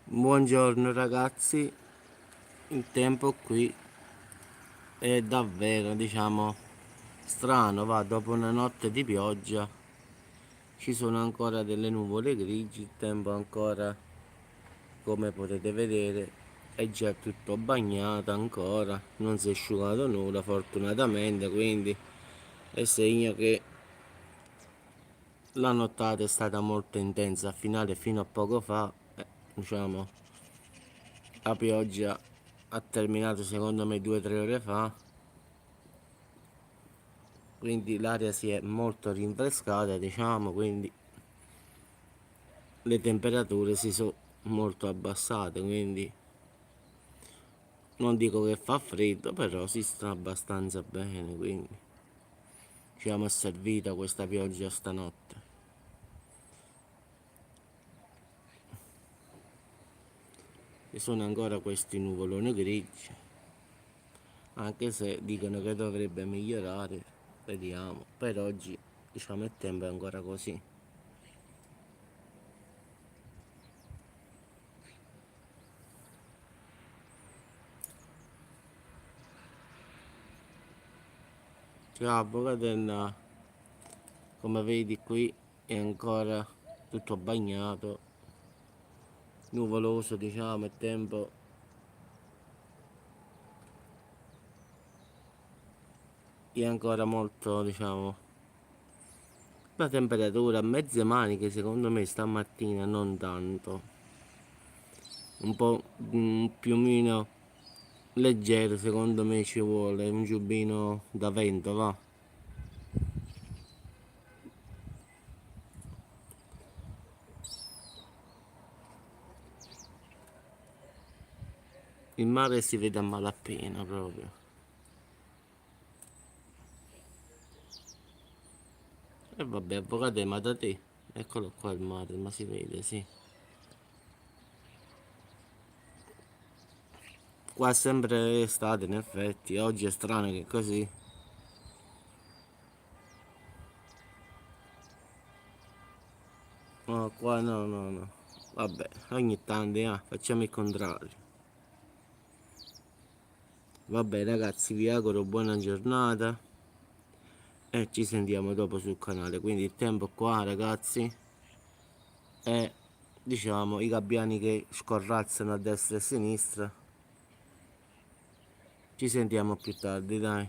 Buongiorno ragazzi, il tempo qui è davvero, strano, va, dopo una notte di pioggia ci sono ancora delle nuvole grigie, il tempo ancora, come potete vedere, è già tutto bagnato ancora, non si è asciugato nulla fortunatamente, quindi è segno che la nottata è stata molto intensa, fino a poco fa, diciamo, la pioggia ha terminato secondo me 2 o 3 ore fa, quindi l'aria si è molto rinfrescata, quindi le temperature si sono molto abbassate, quindi non dico che fa freddo, però si sta abbastanza bene, quindi è servita questa pioggia stanotte. Ci sono ancora questi nuvoloni grigi, anche se dicono che dovrebbe migliorare, vediamo. Per oggi il tempo è ancora così. Ciao Bogatella, come vedi qui è ancora tutto bagnato, nuvoloso, il tempo è ancora molto, la temperatura a mezze maniche secondo me stamattina non tanto, un po' più o meno leggero, secondo me ci vuole un giubbino da vento, va. Il mare si vede a malapena proprio. E vabbè, avvocate, ma da te, eccolo qua il mare, ma si vede, sì. Qua è sempre estate, in effetti, oggi è strano che è così. No, qua no, no, no. Vabbè, ogni tanto, facciamo il contrario. Vabbè ragazzi, vi auguro buona giornata e ci sentiamo dopo sul canale. Quindi il tempo qua ragazzi è, i gabbiani che scorrazzano a destra e a sinistra. Ci sentiamo più tardi, dai.